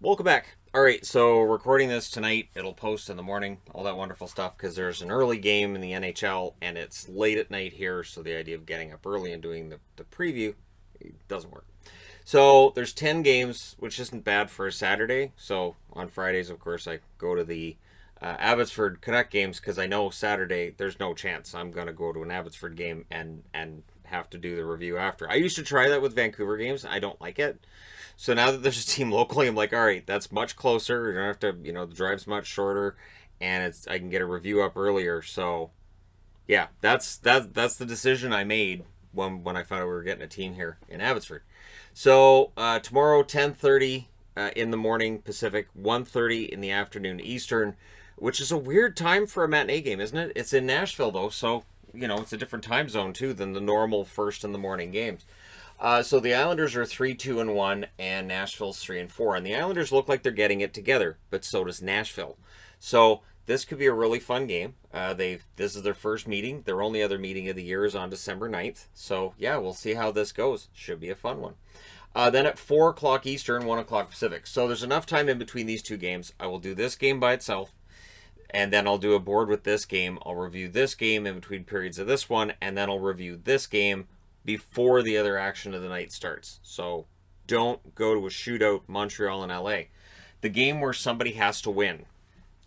Welcome back. All right, so recording this tonight. It'll post in the morning, all that wonderful stuff, because there's an early game in the NHL, and it's late at night here, so the idea of getting up early and doing the preview doesn't work. So there's 10 games, which isn't bad for a Saturday. So on Fridays, of course, I go to the Abbotsford Canuck games, because I know Saturday there's no chance I'm going to go to an Abbotsford game and have to do the review after. I used to try that with Vancouver games. I don't like it. So now that there's a team locally, I'm like, all right, that's much closer. You don't have to, the drive's much shorter, and I can get a review up earlier. So, yeah, that's the decision I made when I found out we were getting a team here in Abbotsford. So tomorrow, 10:30 in the morning Pacific, 1:30 in the afternoon Eastern, which is a weird time for a matinee game, isn't it? It's in Nashville though, so it's a different time zone too than the normal first in the morning games. So the Islanders are 3-2-1, and Nashville's 3-4, and the Islanders look like they're getting it together, but so does Nashville. So this could be a really fun game. This is their first meeting. Their only other meeting of the year is on December 9th. So yeah, we'll see how this goes. Should be a fun one. Then at 4 o'clock Eastern, 1 o'clock Pacific. So there's enough time in between these two games. I will do this game by itself, and then I'll do a board with this game. I'll review this game in between periods of this one, and then I'll review this game before the other action of the night starts. So don't go to a shootout, Montreal and LA. The game where somebody has to win.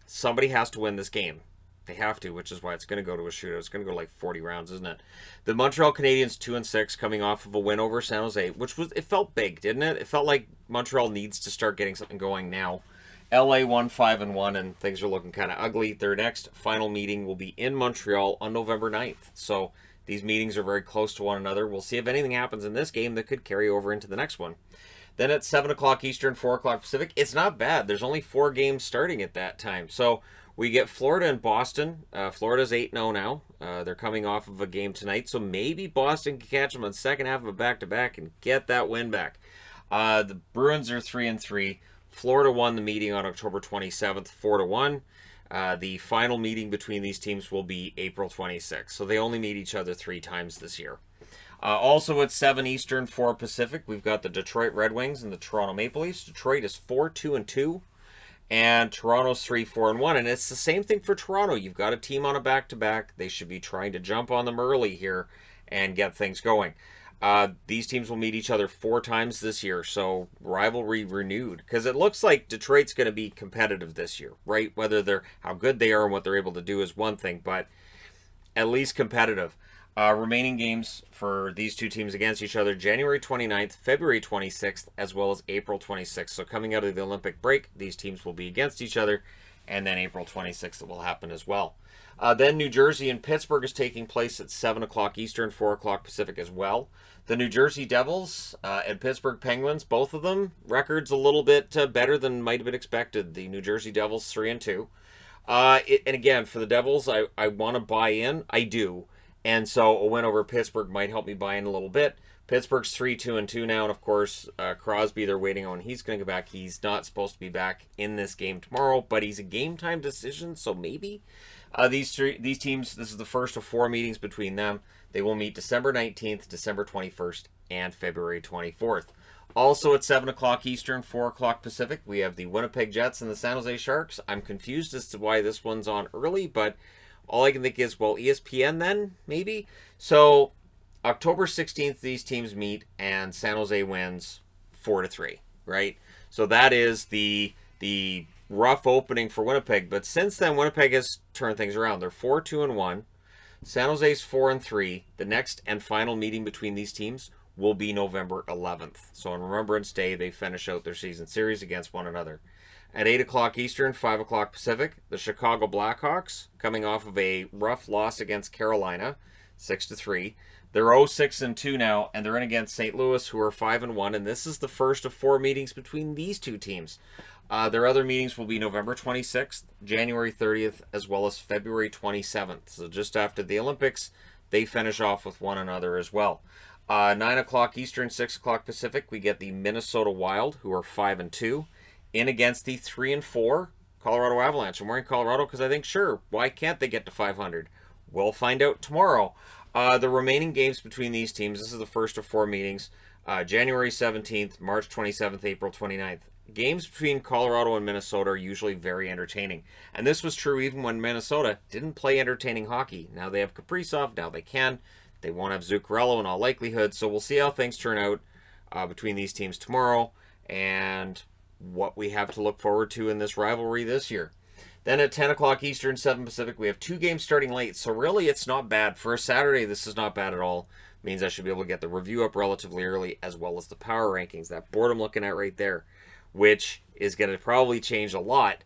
Somebody has to win this game. They have to, which is why it's going to go to a shootout. It's going to go like 40 rounds, isn't it? The Montreal Canadiens 2-6, coming off of a win over San Jose, it felt big, didn't it? It felt like Montreal needs to start getting something going now. LA won 5-1, and things are looking kind of ugly. Their next final meeting will be in Montreal on November 9th. So these meetings are very close to one another. We'll see if anything happens in this game that could carry over into the next one. Then at 7 o'clock Eastern, 4 o'clock Pacific, it's not bad. There's only 4 games starting at that time. So we get Florida and Boston. Florida's 8-0 now. They're coming off of a game tonight, so maybe Boston can catch them on the second half of a back-to-back and get that win back. The Bruins are 3-3. Florida won the meeting on October 27th, 4-1. The final meeting between these teams will be April 26th. So they only meet each other 3 times this year. Also at 7 Eastern, 4 Pacific, we've got the Detroit Red Wings and the Toronto Maple Leafs. Detroit is 4-2-2, and Toronto's 3-4-1. And it's the same thing for Toronto. You've got a team on a back-to-back. They should be trying to jump on them early here and get things going. These teams will meet each other 4 times this year, so rivalry renewed. Because it looks like Detroit's going to be competitive this year, right? Whether how good they are and what they're able to do is one thing, but at least competitive. Remaining games for these two teams against each other, January 29th, February 26th, as well as April 26th. So coming out of the Olympic break, these teams will be against each other, and then April 26th it will happen as well. Then New Jersey and Pittsburgh is taking place at 7 o'clock Eastern, 4 o'clock Pacific as well. The New Jersey Devils and Pittsburgh Penguins, both of them, records a little bit better than might have been expected. The New Jersey Devils 3-2. And again, for the Devils, I want to buy in. I do. And so a win over Pittsburgh might help me buy in a little bit. Pittsburgh's 3-2 now, and of course, Crosby, they're waiting on. He's going to go back. He's not supposed to be back in this game tomorrow, but he's a game-time decision, so maybe. These teams, this is the first of 4 meetings between them. They will meet December 19th, December 21st, and February 24th. Also at 7 o'clock Eastern, 4 o'clock Pacific, we have the Winnipeg Jets and the San Jose Sharks. I'm confused as to why this one's on early, but all I can think is, well, ESPN then, maybe? So October 16th, these teams meet, and San Jose wins 4-3, right? So that is the rough opening for Winnipeg. But since then, Winnipeg has turned things around. They're 4-2-1. San Jose's 4-3. The next and final meeting between these teams will be November 11th. So on Remembrance Day, they finish out their season series against one another. At 8 o'clock Eastern, 5 o'clock Pacific, the Chicago Blackhawks, coming off of a rough loss against Carolina, 6-3. They're 0-6-2 now, and they're in against St. Louis, who are 5-1, and this is the first of 4 meetings between these two teams. Their other meetings will be November 26th, January 30th, as well as February 27th. So just after the Olympics, they finish off with one another as well. 9 o'clock Eastern, 6 o'clock Pacific, we get the Minnesota Wild, who are 5-2. In against the 3-4 Colorado Avalanche. I'm wearing Colorado because I think, sure, why can't they get to 500? We'll find out tomorrow. The remaining games between these teams, this is the first of 4 meetings, January 17th, March 27th, April 29th. games between Colorado and Minnesota are usually very entertaining. And this was true even when Minnesota didn't play entertaining hockey. Now they have Kaprizov, now they can. They won't have Zuccarello in all likelihood, so we'll see how things turn out between these teams tomorrow and what we have to look forward to in this rivalry this year. Then at 10 o'clock Eastern, 7 Pacific, we have 2 games starting late, so really it's not bad. For a Saturday, this is not bad at all. It means I should be able to get the review up relatively early, as well as the power rankings. That board I'm looking at right there, which is going to probably change a lot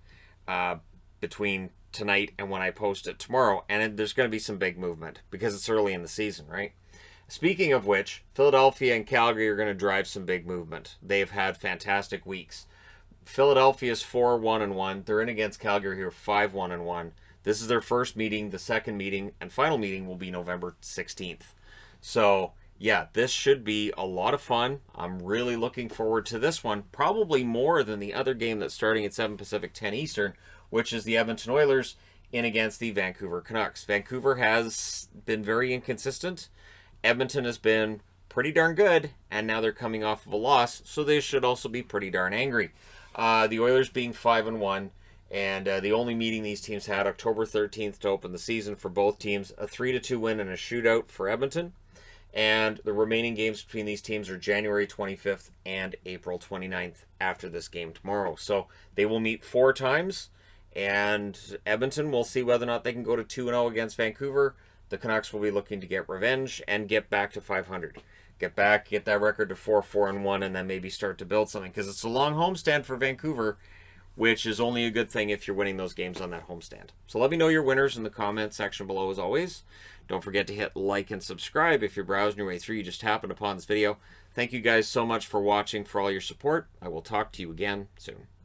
between tonight and when I post it tomorrow. And there's going to be some big movement because it's early in the season, right? Speaking of which, Philadelphia and Calgary are going to drive some big movement. They've had fantastic weeks. Philadelphia's 4-1-1. They're in against Calgary here 5-1-1. This is their first meeting. The second meeting and final meeting will be November 16th. So, yeah, this should be a lot of fun. I'm really looking forward to this one, probably more than the other game that's starting at 7 Pacific, 10 Eastern, which is the Edmonton Oilers in against the Vancouver Canucks. Vancouver has been very inconsistent. Edmonton has been pretty darn good, and now they're coming off of a loss, so they should also be pretty darn angry. The Oilers being 5-1, and the only meeting these teams had October 13th to open the season for both teams, a 3-2 win and a shootout for Edmonton. And the remaining games between these teams are January 25th and April 29th after this game tomorrow. So they will meet 4 times, and Edmonton will see whether or not they can go to 2-0 against Vancouver. The Canucks will be looking to get revenge and get back to 500. Get that record to 4-4-1, and then maybe start to build something. Because it's a long homestand for Vancouver, which is only a good thing if you're winning those games on that homestand. So let me know your winners in the comment section below as always. Don't forget to hit like and subscribe if you're browsing your way through. You just happened upon this video. Thank you guys so much for watching, for all your support. I will talk to you again soon.